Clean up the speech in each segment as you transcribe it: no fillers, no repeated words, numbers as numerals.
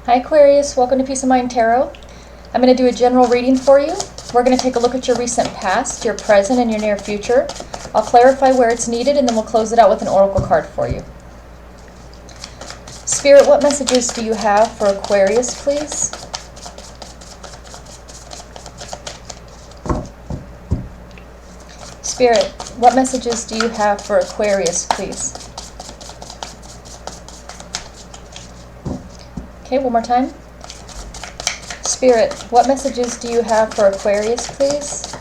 Hi Aquarius, welcome to Peace of Mind Tarot. I'm going to do a general reading for you. We're going to take a look at your recent past, your present, and your near future. I'll clarify where it's needed and then we'll close it out with an oracle card for you. Spirit, what messages do you have for Aquarius, please? Spirit, what messages do you have for Aquarius, please? Okay, one more time. Spirit, what messages do you have for Aquarius, please?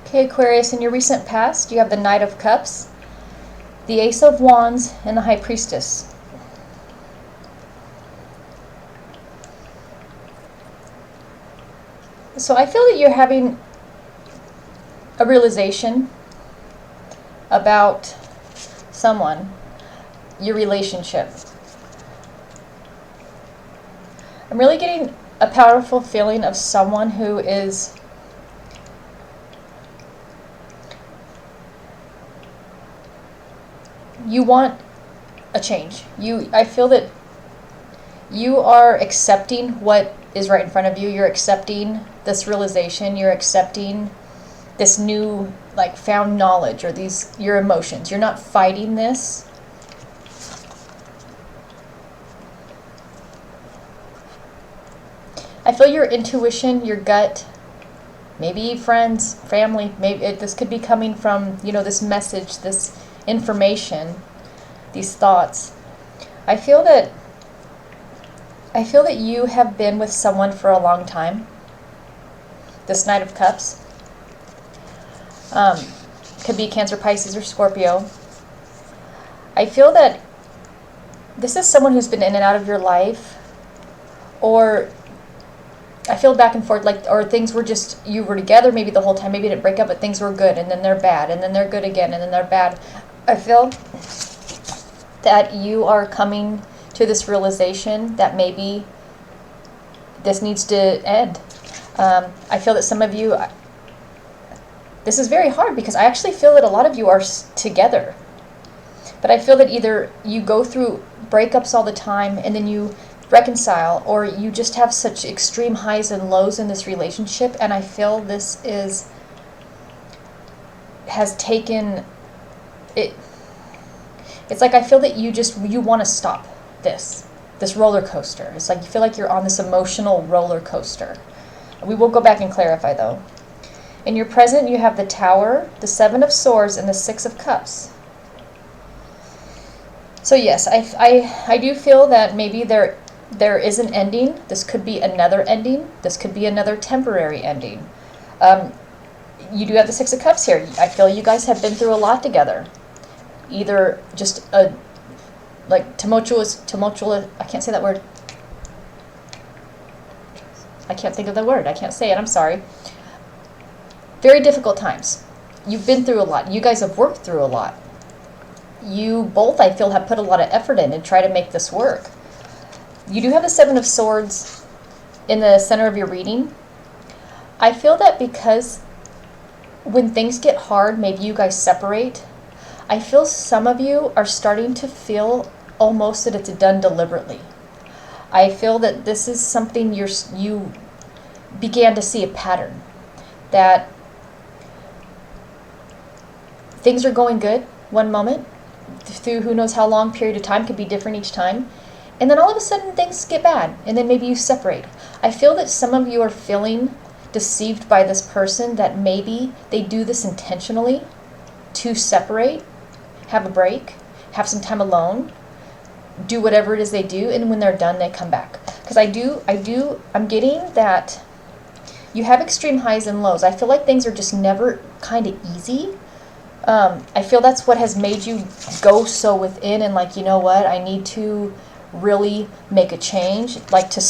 Okay, Aquarius, in your recent past, you have the Knight of Cups, the Ace of Wands, and the High Priestess. So I feel that you're having a realization about someone, your relationship. I'm really getting a powerful feeling of someone who is you want a change. I feel that you are accepting what is right in front of you. You're accepting this realization. You're accepting this new, found knowledge or your emotions. You're not fighting this. I feel your intuition, your gut, maybe friends, family, maybe this could be coming from, this message, this information, these thoughts. I feel that you have been with someone for a long time. This Knight of Cups could be Cancer, Pisces, or Scorpio. I feel that this is someone who's been in and out of your life, or I feel back and forth, or things were just, you were together maybe the whole time, maybe you didn't break up, but things were good, and then they're bad, and then they're good again, and then they're bad. I feel that you are coming to this realization that maybe this needs to end. I feel that some of you, this is very hard because I actually feel that a lot of you are together. But I feel that either you go through breakups all the time and then you reconcile, or you just have such extreme highs and lows in this relationship, and I feel this has taken it. It's like I feel that you want to stop this roller coaster. It's like you feel like you're on this emotional roller coaster. We will go back and clarify though. In your present, you have the Tower, the Seven of Swords, and the Six of Cups. So yes, I do feel that maybe there is an ending. This could be another ending. This could be another temporary ending. You do have the Six of Cups here. I feel you guys have been through a lot together. Either just a tumultuous, I can't say that word. I can't think of the word. I can't say it. I'm sorry. Very difficult times. You've been through a lot. You guys have worked through a lot. You both, I feel, have put a lot of effort in and try to make this work. You do have the Seven of Swords in the center of your reading. I feel that because when things get hard, maybe you guys separate. I feel some of you are starting to feel almost that it's done deliberately. I feel that this is something you began to see a pattern. That things are going good one moment, through who knows how long period of time, could be different each time. And then all of a sudden things get bad, and then maybe you separate. I feel that some of you are feeling deceived by this person, that maybe they do this intentionally to separate, have a break, have some time alone, do whatever it is they do, and when they're done, they come back. Because I'm getting that you have extreme highs and lows. I feel like things are just never kind of easy. I feel that's what has made you go so within and you know what, I need to really make a change, to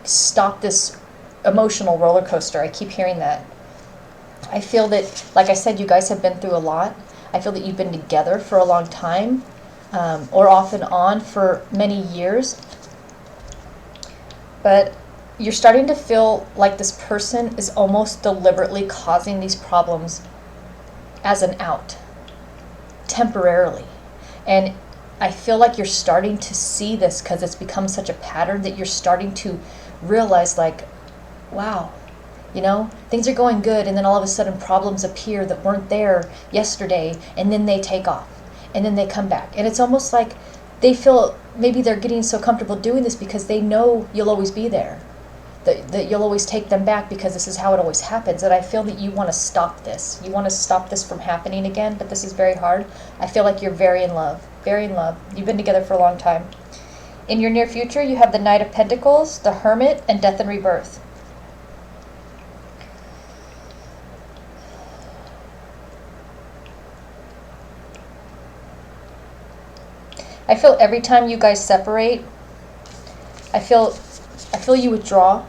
stop this emotional roller coaster. I keep hearing that. I feel that, like I said, you guys have been through a lot. I feel that you've been together for a long time, or off and on for many years. But you're starting to feel like this person is almost deliberately causing these problems as an out, temporarily. And I feel like you're starting to see this because it's become such a pattern that you're starting to realize, like, wow, you know, things are going good, and then all of a sudden problems appear that weren't there yesterday, and then they take off, and then they come back. And it's almost like they feel maybe they're getting so comfortable doing this because they know you'll always be there, that you'll always take them back because this is how it always happens. And I feel that you want to stop this. You want to stop this from happening again, but this is very hard. I feel like you're very in love, very in love. You've been together for a long time. In your near future, you have the Knight of Pentacles, the Hermit, and Death and Rebirth. I feel every time you guys separate, I feel you withdraw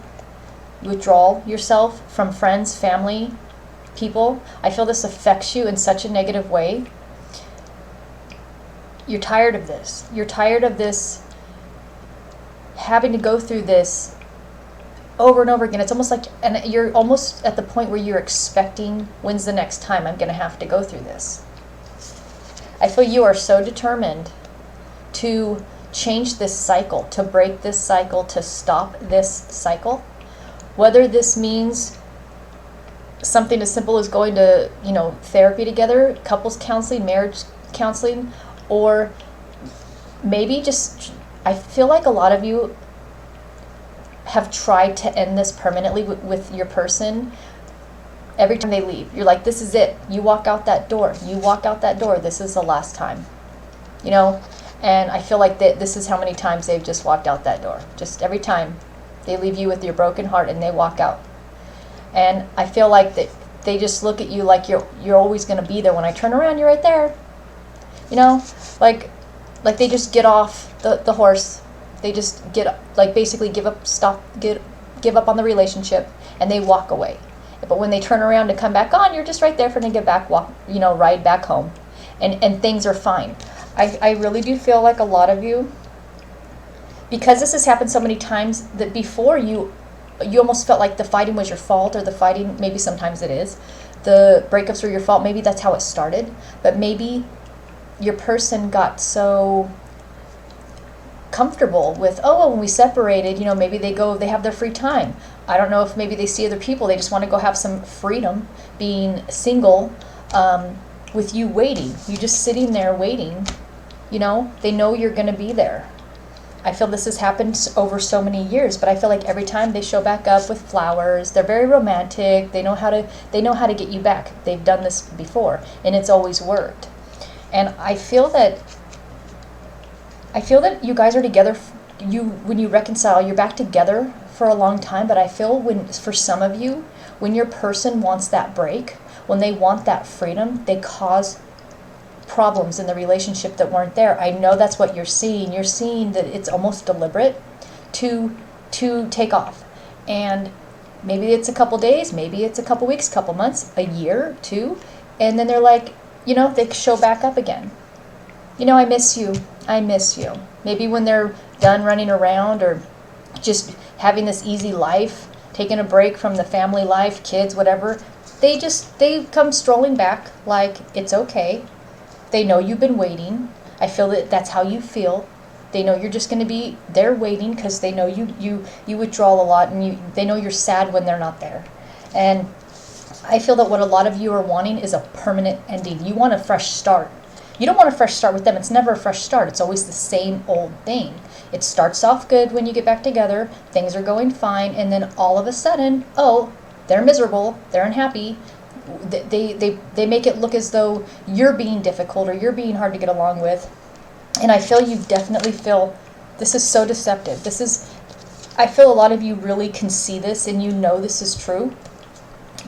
yourself from friends, family, people. I feel this affects you in such a negative way. You're tired of this. You're tired of this, having to go through this over and over again. It's almost like, and you're almost at the point where you're expecting, when's the next time I'm going to have to go through this? I feel you are so determined to change this cycle, to break this cycle, to stop this cycle. Whether this means something as simple as going to, you know, therapy together, couples counseling, marriage counseling, or maybe just, I feel like a lot of you have tried to end this permanently with your person. Every time they leave, you're like, this is it. You walk out that door. You walk out that door. This is the last time. You know? And I feel like this is how many times they've just walked out that door. Just every time they leave you with your broken heart and they walk out. And I feel like that they just look at you like you're always going to be there. When I turn around, you're right there. You know, like they just get off the horse. They just basically give up on the relationship, and they walk away. But when they turn around to come back on, you're just right there for them to get back, ride back home, and things are fine. I really do feel like a lot of you, because this has happened so many times, that before you almost felt like the fighting was your fault, or the fighting, maybe sometimes it is, the breakups were your fault. Maybe that's how it started, but maybe your person got so comfortable with, oh, when we separated, maybe they have their free time. I don't know if maybe they see other people, they just want to go have some freedom being single, with you waiting. You just sitting there waiting. They know you're going to be there. I feel this has happened over so many years, but I feel like every time they show back up with flowers, they're very romantic. They know how to get you back. They've done this before, and it's always worked. And I feel that you guys are together. When you reconcile, you're back together for a long time. But I feel for some of you, when your person wants that break, when they want that freedom, they cause problems in the relationship that weren't there. I know that's what you're seeing. You're seeing that it's almost deliberate to take off. And maybe it's a couple days, maybe it's a couple weeks, couple months, a year, 2, and then they're like, they show back up again. I miss you. I miss you. Maybe when they're done running around or just having this easy life, taking a break from the family life, kids, whatever, they come strolling back like it's okay. They know you've been waiting. I feel that that's how you feel. They know you're just going to be there waiting because they know you withdraw a lot, and they know you're sad when they're not there. And I feel that what a lot of you are wanting is a permanent ending. You want a fresh start. You don't want a fresh start with them. It's never a fresh start. It's always the same old thing. It starts off good when you get back together. Things are going fine. And then all of a sudden, they're miserable. They're unhappy. They make it look as though you're being difficult or you're being hard to get along with. And I feel you definitely feel this is so deceptive. I feel a lot of you really can see this, and this is true.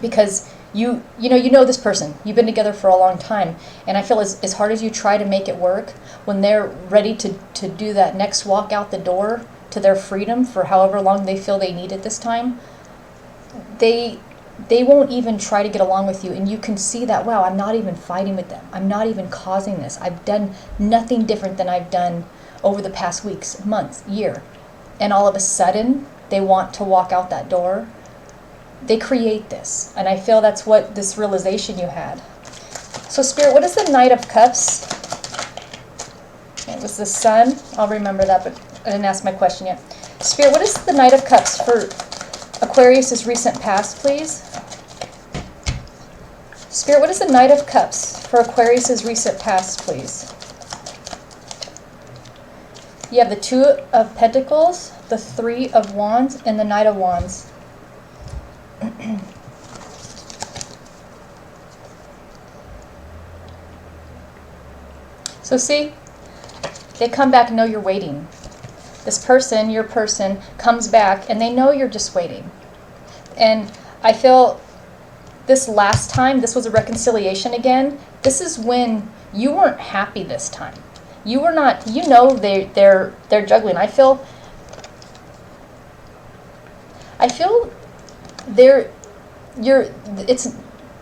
Because you know this person. You've been together for a long time. And I feel as hard as you try to make it work, when they're ready to do that next walk out the door to their freedom for however long they feel they need it this time, they they won't even try to get along with you, and you can see that, wow, I'm not even fighting with them. I'm not even causing this. I've done nothing different than I've done over the past weeks, months, year. And all of a sudden, they want to walk out that door. They create this. And I feel that's what this realization you had. So Spirit, what is the Knight of Cups? It was the Sun. I'll remember that, but I didn't ask my question yet. Spirit, what is the Knight of Cups for Aquarius' recent past, please? Spirit, what is the Knight of Cups for Aquarius' recent past, please? You have the Two of Pentacles, the Three of Wands, and the Knight of Wands. So see, they come back and know you're waiting. This person, your person, comes back and they know you're just waiting. And I feel this last time, this was a reconciliation again. This is when you weren't happy this time. You were not, you know they're juggling. I feel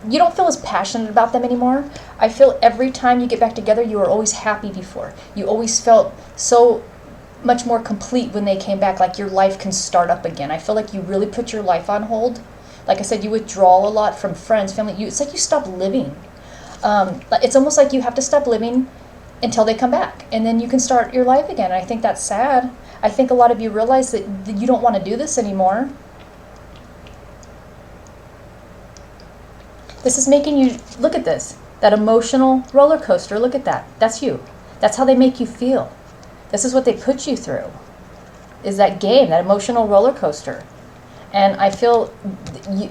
you don't feel as passionate about them anymore. I feel every time you get back together, you were always happy before. You always felt so much more complete when they came back, like your life can start up again. I feel like you really put your life on hold. Like I said, you withdraw a lot from friends, family. It's like you stop living. It's almost like you have to stop living until they come back, and then you can start your life again. And I think that's sad. I think a lot of you realize that you don't want to do this anymore. This is making you, look at this, that emotional roller coaster. Look at that. That's you. That's how they make you feel. This is what they put you through, is that game, that emotional roller coaster. And I feel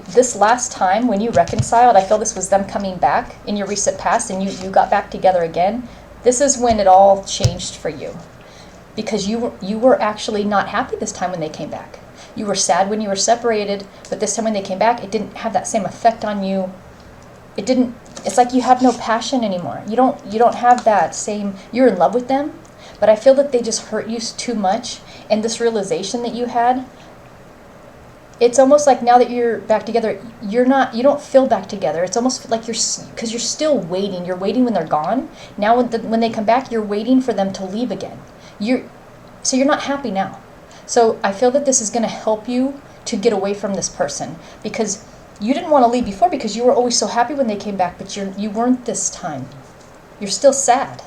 this last time when you reconciled, I feel this was them coming back in your recent past, and you got back together again. This is when it all changed for you, because you were actually not happy this time when they came back. You were sad when you were separated, but this time when they came back, it didn't have that same effect on you. It's like you have no passion anymore. You don't have that same, you're in love with them, but I feel that they just hurt you too much. And this realization that you had, it's almost like now that you're back together, you don't feel back together. It's almost like because you're still waiting. You're waiting when they're gone. Now when they come back, you're waiting for them to leave again. So you're not happy now. So I feel that this is going to help you to get away from this person, because you didn't want to leave before because you were always so happy when they came back, but you weren't this time. You're still sad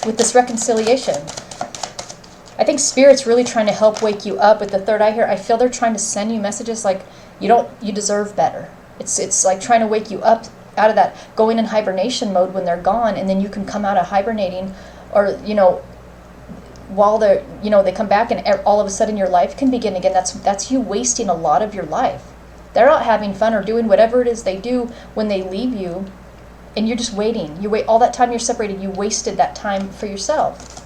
with this reconciliation. I think Spirit's really trying to help wake you up with the third eye here. I feel they're trying to send you messages like you deserve better. It's like trying to wake you up out of that going in hibernation mode when they're gone, and then you can come out of hibernating, or while they come back, and all of a sudden your life can begin again. That's you wasting a lot of your life. They're out having fun or doing whatever it is they do when they leave you, and you're just waiting. You wait all that time you're separated. You wasted that time for yourself.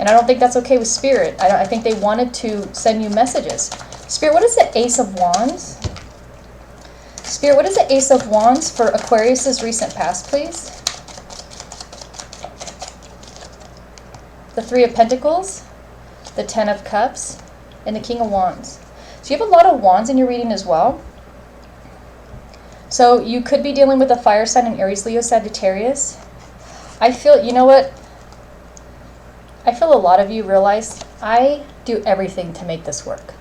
And I don't think that's okay with Spirit. I think they wanted to send you messages. Spirit, what is the Ace of Wands? Spirit, what is the Ace of Wands for Aquarius' recent past, please? The Three of Pentacles, the Ten of Cups, and the King of Wands. So you have a lot of wands in your reading as well. So you could be dealing with a fire sign in Aries, Leo, Sagittarius. I feel, you know what? I feel a lot of you realize I do everything to make this work.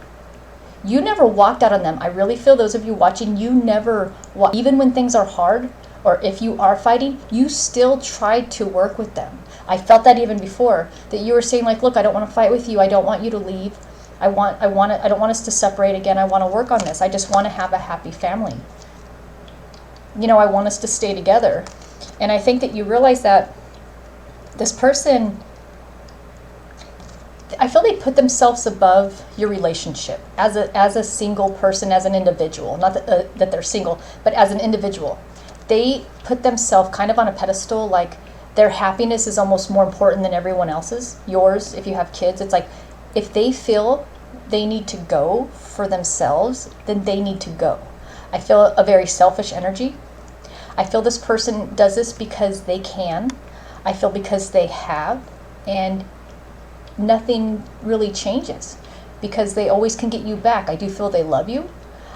You never walked out on them. I really feel those of you watching, you never, even when things are hard, or if you are fighting, you still tried to work with them. I felt that even before, that you were saying like, look, I don't want to fight with you. I don't want you to leave. I don't want us to separate again. I want to work on this. I just want to have a happy family. I want us to stay together. And I think that you realize that this person, I feel they put themselves above your relationship as a single person, as an individual. Not that they're single, but as an individual. They put themselves kind of on a pedestal, like their happiness is almost more important than everyone else's. Yours, if you have kids, it's like if they feel they need to go for themselves, then they need to go. I feel a very selfish energy. I feel this person does this because they can. I feel because they have, and nothing really changes because they always can get you back. I do feel they love you.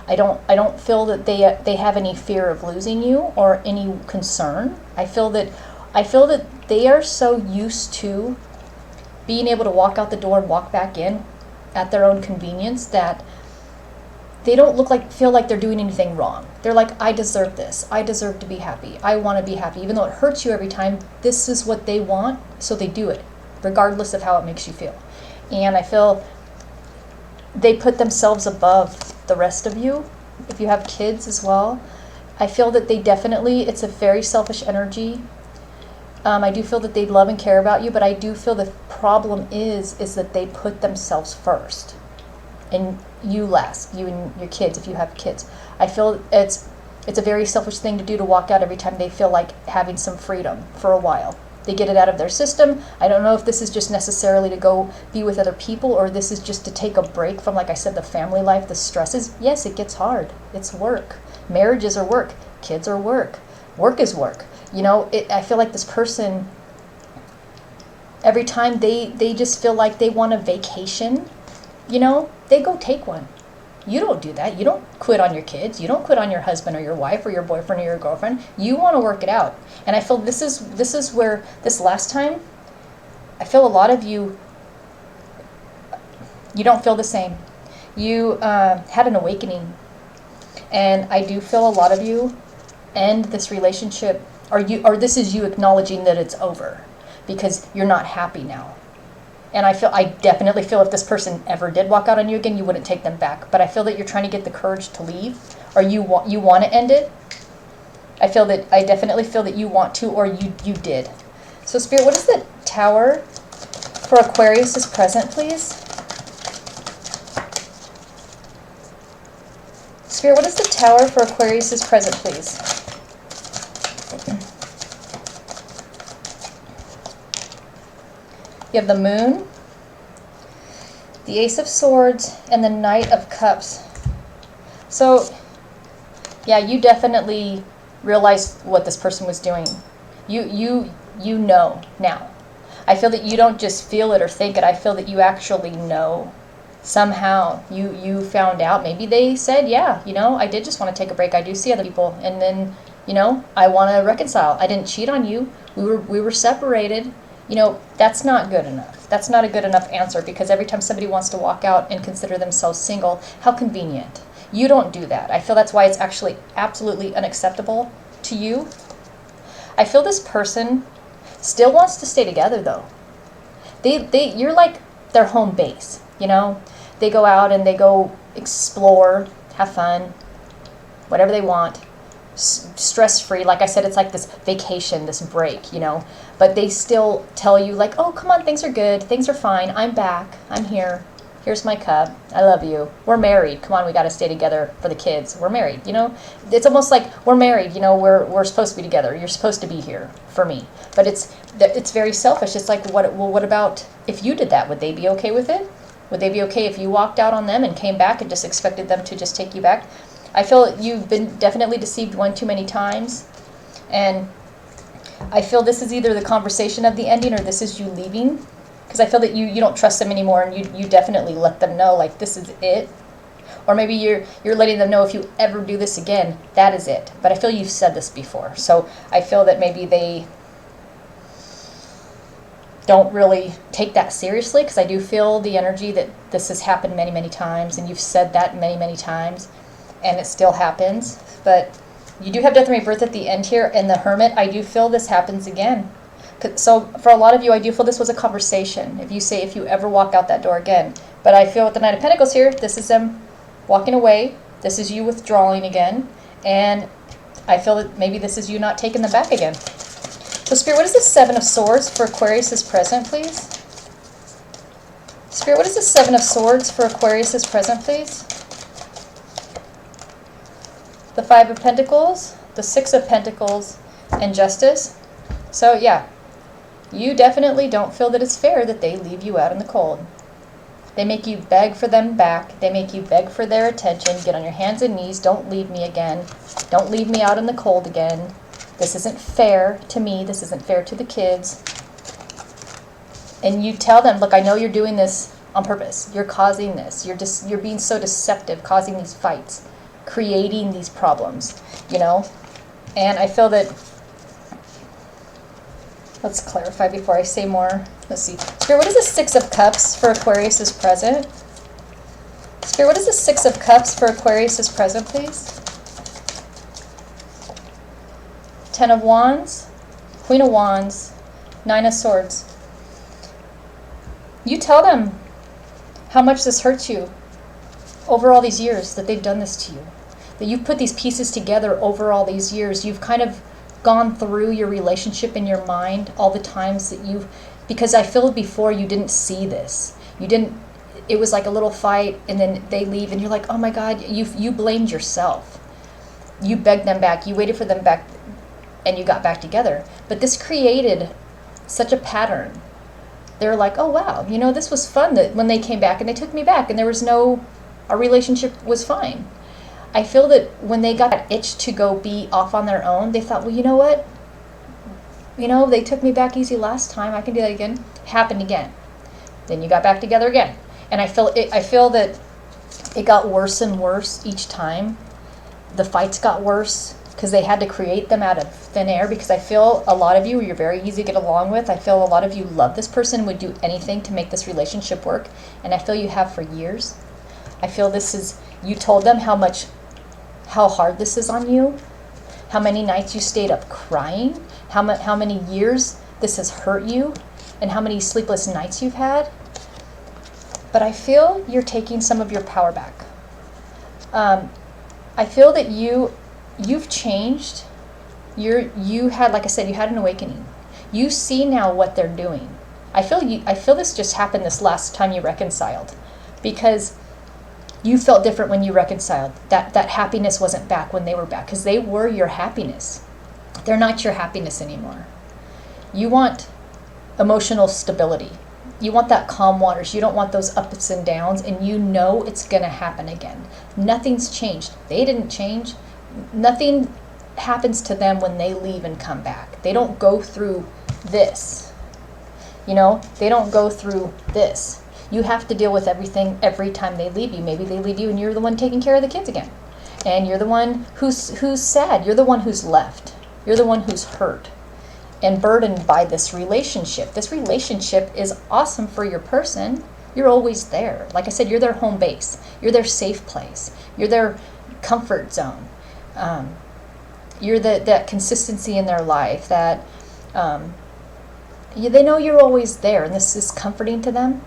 I don't feel that they have any fear of losing you or any concern. I feel that they are so used to being able to walk out the door and walk back in at their own convenience that they don't feel like they're doing anything wrong. They're like, I deserve this. I deserve to be happy. I want to be happy. Even though it hurts you every time, this is what they want, so they do it, regardless of how it makes you feel. And I feel they put themselves above the rest of you. If you have kids as well, I feel that it's a very selfish energy. I do feel that they love and care about you, but I do feel the problem is that they put themselves first. And you last, you and your kids, if you have kids. I feel it's a very selfish thing to do, to walk out every time they feel like having some freedom for a while. They get it out of their system. I don't know if this is just necessarily to go be with other people, or this is just to take a break from, like I said, the family life, the stresses. Yes, it gets hard. It's work. Marriages are work. Kids are work. Work is work. I feel like this person, every time they just feel like they want a vacation, they go take one. You don't do that. You don't quit on your kids. You don't quit on your husband or your wife or your boyfriend or your girlfriend. You want to work it out. And I feel this is where this last time, I feel a lot of you don't feel the same. You had an awakening. And I do feel a lot of you end this relationship, or this is you acknowledging that it's over because you're not happy now. And I definitely feel if this person ever did walk out on you again, you wouldn't take them back. But I feel that you're trying to get the courage to leave, or you want to end it. I definitely feel that you want to, or you did. So Spirit, what is the Tower for Aquarius is present, please? Spirit, what is the Tower for Aquarius is present, please? You have the Moon, the Ace of Swords, and the Knight of Cups. So, yeah, you definitely realized what this person was doing. You know now. I feel that you don't just feel it or think it. I feel that you actually know. Somehow you found out. Maybe they said, yeah, I did just want to take a break. I do see other people, and then I want to reconcile. I didn't cheat on you. We were separated. That's not good enough. That's not a good enough answer, because every time somebody wants to walk out and consider themselves single, how convenient. You don't do that. I feel that's why it's actually absolutely unacceptable to you. I feel this person still wants to stay together, though. You're like their home base, They go out and they go explore, have fun, whatever they want. Stress-free. Like I said, it's like this vacation, this break, but they still tell you like, oh, come on, things are good, things are fine, I'm back, I'm here, here's my cup, I love you, we're married, come on, we got to stay together for the kids, we're married, it's almost like we're married, we're supposed to be together, you're supposed to be here for me. But it's very selfish. It's like, what about if you did that? Would they be okay with it? Would they be okay if you walked out on them and came back and just expected them to just take you back? I feel you've been definitely deceived one too many times. And I feel this is either the conversation of the ending or this is you leaving. Because I feel that you don't trust them anymore, and you definitely let them know, like, this is it. Or maybe you're letting them know, if you ever do this again, that is it. But I feel you've said this before. So I feel that maybe they don't really take that seriously, because I do feel the energy that this has happened many, many times, and you've said that many, many times. And it still happens. But you do have death and rebirth at the end here. And the Hermit, I do feel this happens again. So for a lot of you, I do feel this was a conversation. If you ever walk out that door again. But I feel with the Knight of Pentacles here, this is them walking away. This is you withdrawing again. And I feel that maybe this is you not taking them back again. So Spirit, what is the Seven of Swords for Aquarius is present, please? Spirit, what is the Seven of Swords for Aquarius is present, please? The Five of Pentacles, the Six of Pentacles, and Justice. So yeah, you definitely don't feel that it's fair that they leave you out in the cold. They make you beg for them back. They make you beg for their attention. Get on your hands and knees. Don't leave me again. Don't leave me out in the cold again. This isn't fair to me. This isn't fair to the kids. And you tell them, look, I know you're doing this on purpose. You're causing this. You're being so deceptive, causing these fights. creating these problems, you know? And I feel that, let's clarify before I say more. Let's see. Spirit, what is the Six of Cups for Aquarius' present? Spirit, what is the Six of Cups for Aquarius' present, please? Ten of Wands, Queen of Wands, Nine of Swords. You tell them how much this hurts you over all these years that they've done this to you. That you've put these pieces together over all these years. You've kind of gone through your relationship in your mind, all the times that you've, because I feel before you didn't see this. You didn't, it was like a little fight and then they leave and you're like, oh my God, you blamed yourself. You begged them back, you waited for them back, and you got back together. But this created such a pattern. They're like, oh wow, you know, this was fun that when they came back and they took me back and there was no, our relationship was fine. I feel that when they got that itch to go be off on their own, they thought, well, you know what? You know, they took me back easy last time. I can do that again. Happened again. Then you got back together again. And I feel that it got worse and worse each time. The fights got worse because they had to create them out of thin air, because I feel a lot of you, you're very easy to get along with. I feel a lot of you love this person, would do anything to make this relationship work. And I feel you have for years. I feel this is, you told them how hard this is on you, how many nights you stayed up crying, how many years this has hurt you, and how many sleepless nights you've had. But I feel you're taking some of your power back. I feel that you've changed. You had, like I said, you had an awakening. You see now what they're doing. I feel this just happened this last time you reconciled, because you felt different when you reconciled. That happiness wasn't back when they were back, because they were your happiness. They're not your happiness anymore. You want emotional stability. You want that calm waters. You don't want those ups and downs, and you know it's going to happen again. Nothing's changed. They didn't change. Nothing happens to them when they leave and come back. They don't go through this. You know, they don't go through this. You have to deal with everything every time they leave you. Maybe they leave you and you're the one taking care of the kids again. And you're the one who's sad. You're the one who's left. You're the one who's hurt and burdened by this relationship. This relationship is awesome for your person. You're always there. Like I said, you're their home base. You're their safe place. You're their comfort zone. You're that consistency in their life that they know you're always there, and this is comforting to them.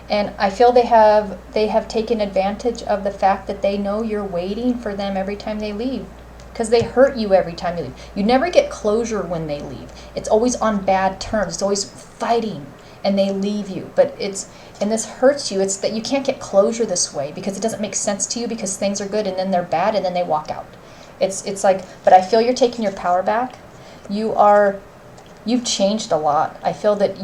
And I feel they have taken advantage of the fact that they know you're waiting for them every time they leave, because they hurt you every time you leave. You never get closure when they leave. It's always on bad terms. It's always fighting, and they leave you. And this hurts you. It's that you can't get closure this way, because it doesn't make sense to you, because things are good and then they're bad and then they walk out. It's like, but I feel you're taking your power back. You've changed a lot. I feel that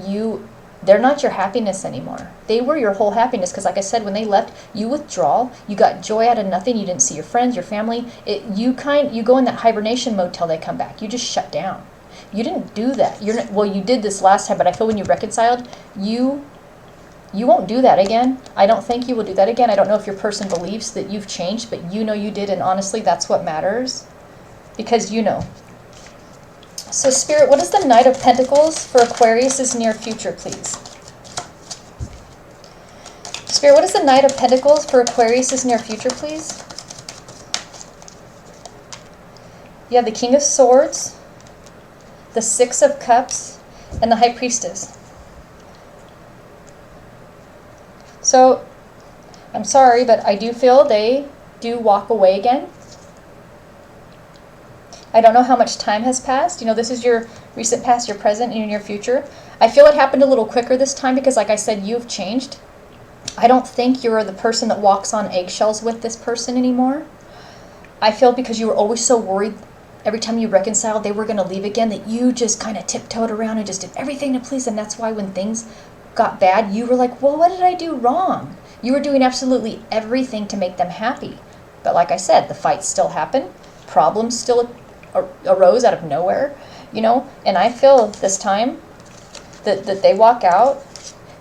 they're not your happiness anymore. They were your whole happiness, because like I said, when they left, you withdraw. You got joy out of nothing. You didn't see your friends, your family. You go in that hibernation mode till they come back. You just shut down. You didn't do that. You did this last time, but I feel when you reconciled, you won't do that again. I don't think you will do that again. I don't know if your person believes that you've changed, but you know you did, and honestly, that's what matters, because you know. So Spirit, what is the Knight of Pentacles for Aquarius' near future, please? Spirit, what is the Knight of Pentacles for Aquarius' near future, please? You have the King of Swords, the Six of Cups, and the High Priestess. So, I'm sorry, but I do feel they do walk away again. I don't know how much time has passed. You know, this is your recent past, your present, and your near future. I feel it happened a little quicker this time, because like I said, you've changed. I don't think you're the person that walks on eggshells with this person anymore. I feel because you were always so worried every time you reconciled they were going to leave again, that you just kind of tiptoed around and just did everything to please them. That's why when things got bad, you were like, well, what did I do wrong? You were doing absolutely everything to make them happy. But like I said, the fights still happen. Problems still arose out of nowhere, you know. And I feel this time that they walk out.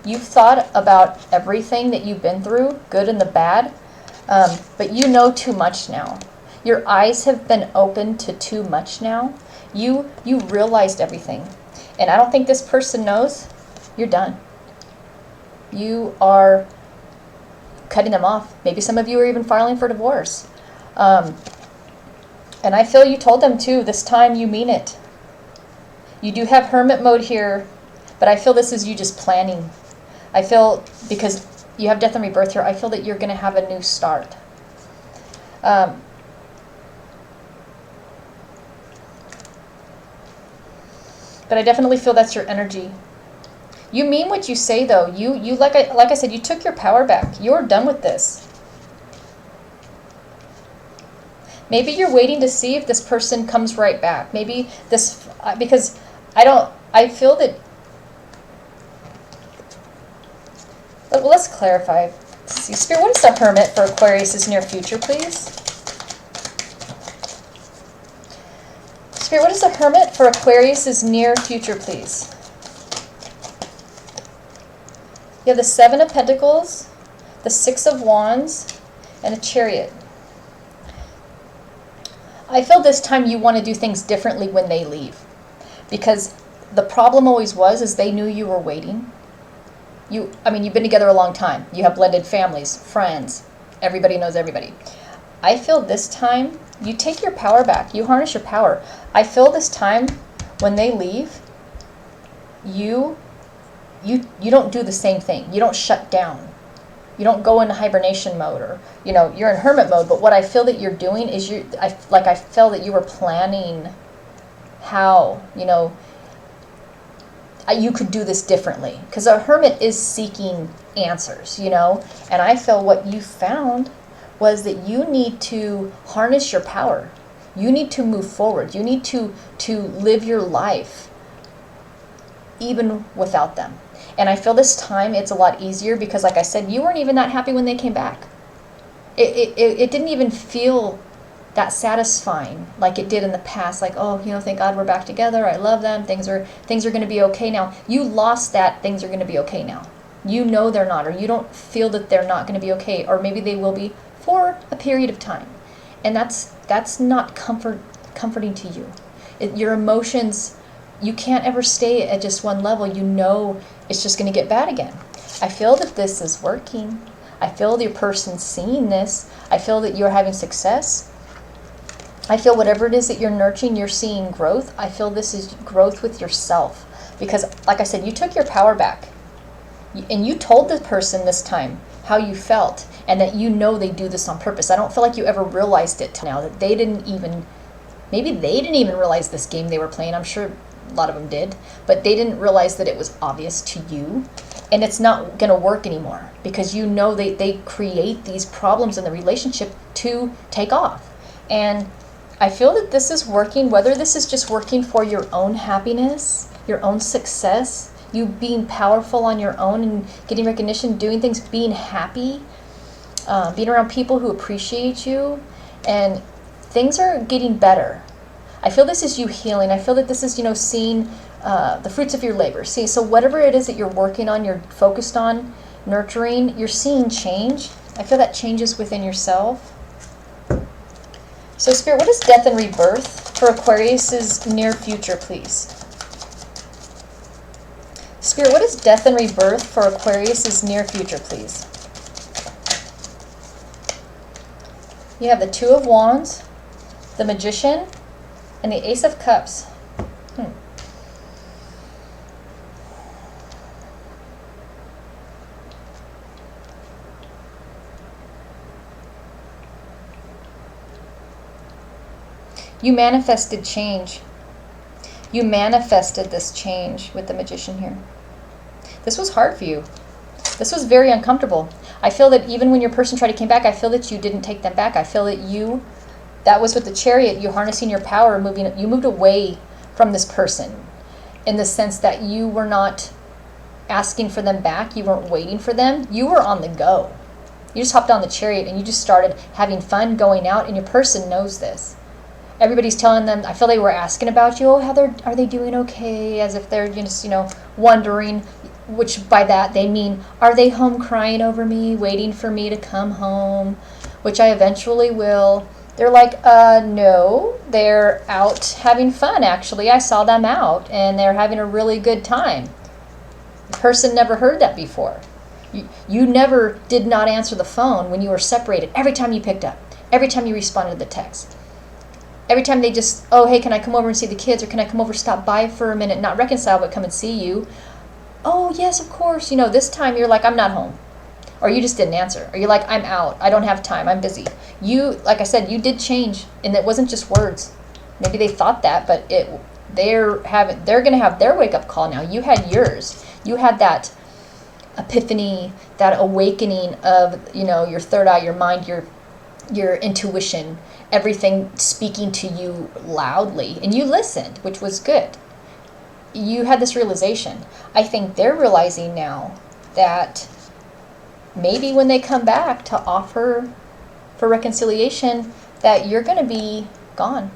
You've thought about everything that you've been through, good and the bad, but you know too much now. Your eyes have been opened to too much now. You realized everything. And I don't think this person knows you're done. You are cutting them off. Maybe some of you are even filing for divorce. And I feel you told them too, this time you mean it. You do have hermit mode here, but I feel this is you just planning. I feel, because you have death and rebirth here, I feel that you're going to have a new start. But I definitely feel that's your energy. You mean what you say, though. You like I said, you took your power back. You're done with this. Maybe you're waiting to see if this person comes right back. Maybe this, because I feel that, well, let's clarify. Let's see, Spirit, what is the Hermit for Aquarius' near future, please? Spirit, what is the Hermit for Aquarius' near future, please? You have the Seven of Pentacles, the Six of Wands, and a Chariot. I feel this time you want to do things differently when they leave. Because the problem always is they knew you were waiting. You've been together a long time. You have blended families, friends. Everybody knows everybody. I feel this time you take your power back. You harness your power. I feel this time when they leave, you don't do the same thing. You don't shut down. You don't go into hibernation mode, or you're in hermit mode. But what I feel that you're doing is I feel that you were planning how you could do this differently, because a hermit is seeking answers, and I feel what you found was that you need to harness your power. You need to move forward. You need to live your life even without them. And I feel this time it's a lot easier because, like I said, you weren't even that happy when they came back. It didn't even feel that satisfying like it did in the past. Like, oh, thank God we're back together. I love them. Things are going to be okay now. You lost that things are going to be okay now. You know they're not, or you don't feel that they're not going to be okay, or maybe they will be for a period of time. And that's not comforting to you. Your emotions, you can't ever stay at just one level. It's just going to get bad again. I feel that this is working. I feel your person's seeing this. I feel that you're having success. I feel whatever it is that you're nurturing, you're seeing growth. I feel this is growth with yourself. Because, like I said, you took your power back. And you told the person this time how you felt, and that they do this on purpose. I don't feel like you ever realized it till now, that maybe they didn't even realize this game they were playing. I'm sure a lot of them did, but they didn't realize that it was obvious to you. And it's not going to work anymore, because they create these problems in the relationship to take off. And I feel that this is working, whether this is just working for your own happiness, your own success, you being powerful on your own and getting recognition, doing things, being happy, being around people who appreciate you, and things are getting better. I feel this is you healing. I feel that this is, seeing the fruits of your labor. See, so whatever it is that you're working on, you're focused on, nurturing, you're seeing change. I feel that changes within yourself. So, Spirit, what is death and rebirth for Aquarius' near future, please? Spirit, what is death and rebirth for Aquarius' near future, please? You have the Two of Wands, the Magician, and the Ace of Cups. You manifested change. You manifested this change with the Magician here. This was hard for you. This was very uncomfortable. I feel that even when your person tried to come back, I feel that you didn't take them back. I feel that that was with the Chariot, you harnessing your power, you moved away from this person, in the sense that you were not asking for them back, you weren't waiting for them, you were on the go. You just hopped on the Chariot and you just started having fun, going out, and your person knows this. Everybody's telling them, I feel they were asking about you, are they doing okay, as if they're just, wondering, which by that they mean, are they home crying over me, waiting for me to come home, which I eventually will. They're like, no, they're out having fun, actually. I saw them out, and they're having a really good time. The person never heard that before. You never did not answer the phone when you were separated. Every time you picked up, every time you responded to the text, every time they just, oh, hey, can I come over and see the kids, or can I come over, stop by for a minute, not reconcile, but come and see you. Oh, yes, of course. You know, this time you're like, I'm not home. Or you just didn't answer. Or you're like, I'm out. I don't have time. I'm busy. You, like I said, you did change, and it wasn't just words. Maybe they thought that, but they're going to have their wake-up call now. You had yours. You had that epiphany, that awakening of, you know, your third eye, your mind, your intuition, everything speaking to you loudly, and you listened, which was good. You had this realization. I think they're realizing now that maybe when they come back to offer for reconciliation, that you're going to be gone.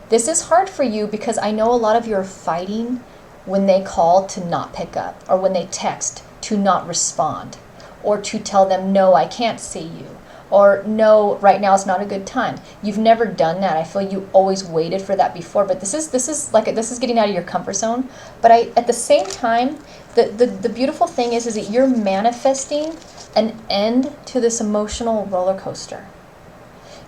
This is hard for you because I know a lot of you are fighting when they call to not pick up, or when they text to not respond, or to tell them, no, I can't see you, or no, right now is not a good time. You've never done that. I feel you always waited for that before, but this is getting out of your comfort zone. But at the same time, the beautiful thing is that you're manifesting an end to this emotional roller coaster.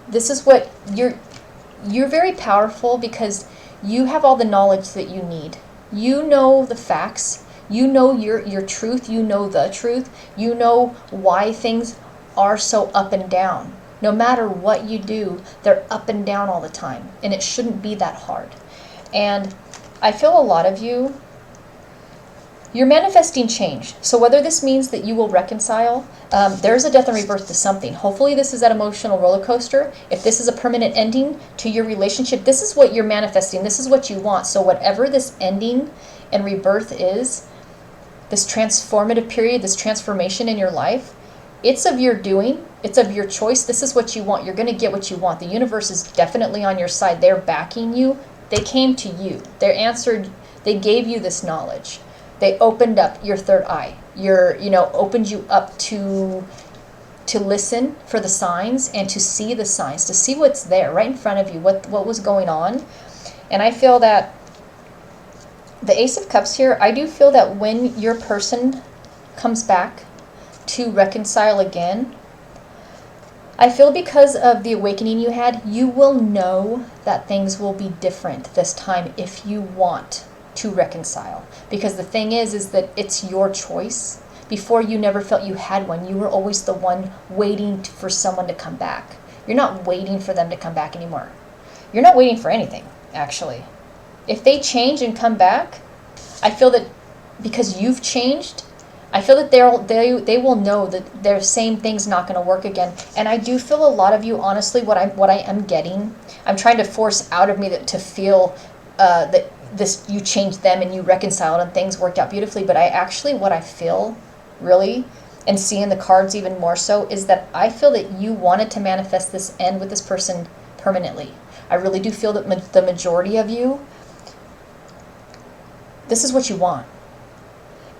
This is what you're very powerful because you have all the knowledge that you need. You know the facts. You know your truth. You know the truth. You know why things are so up and down. No matter what you do, they're up and down all the time, and it shouldn't be that hard. And I feel a lot of you, you're manifesting change. So whether this means that you will reconcile, there's a death and rebirth to something. Hopefully this is that emotional roller coaster. If this is a permanent ending to your relationship, this is what you're manifesting. This is what you want. So whatever this ending and rebirth is, this transformative period, this transformation in your life, it's of your doing. It's of your choice. This is what you want. You're going to get what you want. The universe is definitely on your side. They're backing you. They came to you. They answered. They gave you this knowledge. They opened up your third eye. Opened you up to listen for the signs and to see the signs, to see what's there right in front of you, what was going on. And I feel that the Ace of Cups here, I do feel that when your person comes back to reconcile again, I feel because of the awakening you had, you will know that things will be different this time if you want to reconcile. Because the thing is that it's your choice. Before, you never felt you had one. You were always the one waiting for someone to come back. You're not waiting for them to come back anymore. You're not waiting for anything, actually. If they change and come back, I feel that because you've changed, I feel that they will know that their same thing's not going to work again. And I do feel a lot of you, honestly, what I am getting, I'm trying to force out of me to feel that this, you changed them and you reconciled and things worked out beautifully. But what I feel really, and see in the cards even more so, is that I feel that you wanted to manifest this end with this person permanently. I really do feel that the majority of you, this is what you want.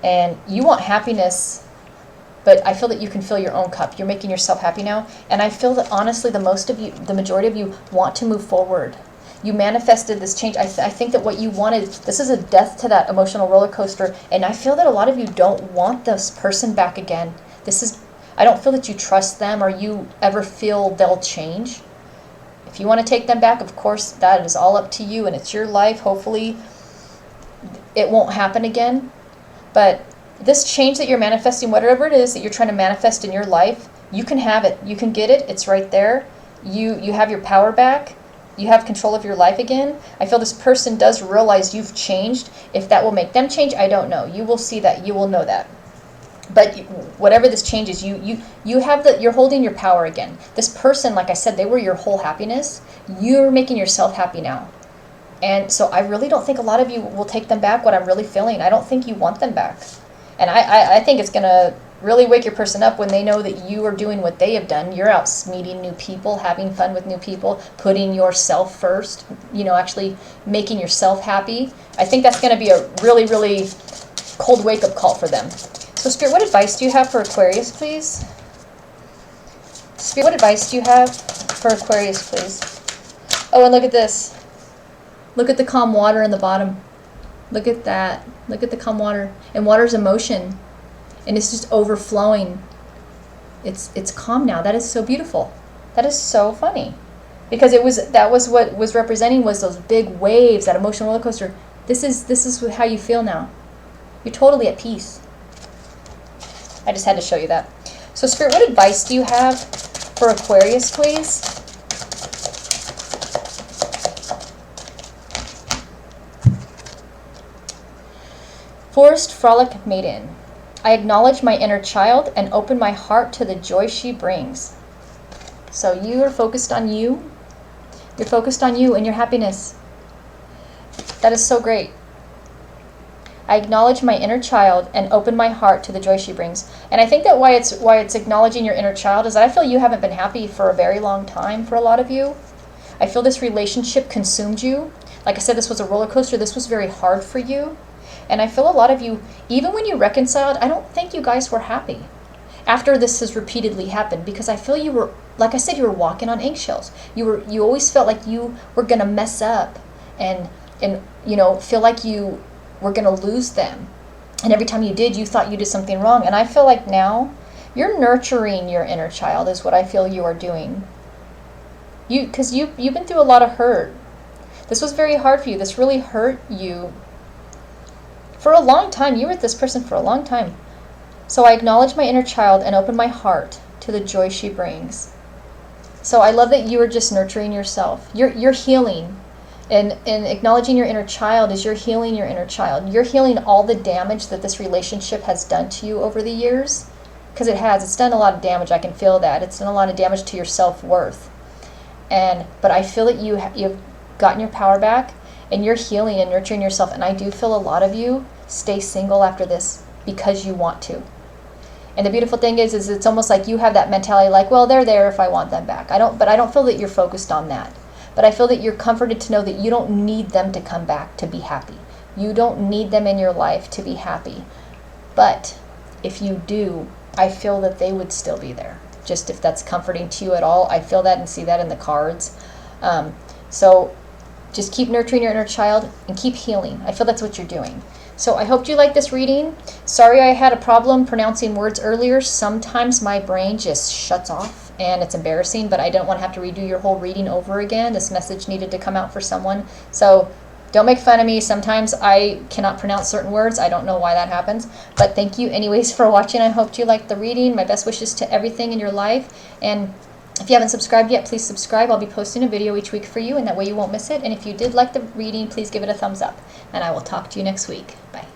And you want happiness, but I feel that you can fill your own cup. You're making yourself happy now. And I feel that honestly, the majority of you want to move forward. You manifested this change. I think that what you wanted, this is a death to that emotional roller coaster. And I feel that a lot of you don't want this person back again. I don't feel that you trust them or you ever feel they'll change. If you want to take them back, of course, that is all up to you and it's your life. Hopefully it won't happen again. But this change that you're manifesting, whatever it is that you're trying to manifest in your life, you can have it. You can get it. It's right there. You have your power back. You have control of your life again. I feel this person does realize you've changed. If that will make them change, I don't know. You will see that. You will know that. But whatever this change is, you're holding your power again. This person, like I said, they were your whole happiness. You're making yourself happy now. And so I really don't think a lot of you will take them back, what I'm really feeling. I don't think you want them back. And I think it's going to really wake your person up when they know that you are doing what they have done. You're out meeting new people, having fun with new people, putting yourself first, actually making yourself happy. I think that's going to be a really, really cold wake-up call for them. So Spirit, what advice do you have for Aquarius, please? Spirit, what advice do you have for Aquarius, please. Oh, and look at this. Look at the calm water in the bottom. Look at that. Look at the calm water. And water's emotion. And it's just overflowing. It's calm now. That is so beautiful. That is so funny. Because that was what was representing was those big waves, that emotional roller coaster. This is how you feel now. You're totally at peace. I just had to show you that. So Spirit, what advice do you have for Aquarius, please? Forest Frolic Maiden. I acknowledge my inner child and open my heart to the joy she brings. So you are focused on you. You're focused on you and your happiness. That is so great. I acknowledge my inner child and open my heart to the joy she brings. And I think that why it's acknowledging your inner child is that I feel you haven't been happy for a very long time for a lot of you. I feel this relationship consumed you. Like I said, this was a roller coaster. This was very hard for you. And I feel a lot of you, even when you reconciled, I don't think you guys were happy after this has repeatedly happened, because I feel you were, like I said, you were walking on eggshells. You always felt like you were going to mess up and you know, feel like you were going to lose them. And every time you did, you thought you did something wrong. And I feel like now you're nurturing your inner child is what I feel you are doing. Because you've been through a lot of hurt. This was very hard for you. This really hurt you for a long time. You were with this person for a long time. So I acknowledge my inner child and open my heart to the joy she brings. So I love that you are just nurturing yourself. You're healing. And acknowledging your inner child is you're healing your inner child. You're healing all the damage that this relationship has done to you over the years. Because it has. It's done a lot of damage. I can feel that. It's done a lot of damage to your self-worth. But I feel that you've gotten your power back. And you're healing and nurturing yourself. And I do feel a lot of you stay single after this because you want to. And the beautiful thing is it's almost like you have that mentality like, well, they're there if I want them back. But I don't feel that you're focused on that. But I feel that you're comforted to know that you don't need them to come back to be happy. You don't need them in your life to be happy. But if you do, I feel that they would still be there. Just if that's comforting to you at all, I feel that and see that in the cards. So just keep nurturing your inner child and keep healing. I feel that's what you're doing. So I hope you like this reading. Sorry I had a problem pronouncing words earlier. Sometimes my brain just shuts off and it's embarrassing, but I don't want to have to redo your whole reading over again. This message needed to come out for someone. So don't make fun of me. Sometimes I cannot pronounce certain words. I don't know why that happens. But thank you anyways for watching. I hope you liked the reading. My best wishes to everything in your life. And if you haven't subscribed yet, please subscribe. I'll be posting a video each week for you, and that way you won't miss it. And if you did like the reading, please give it a thumbs up. And I will talk to you next week. Bye.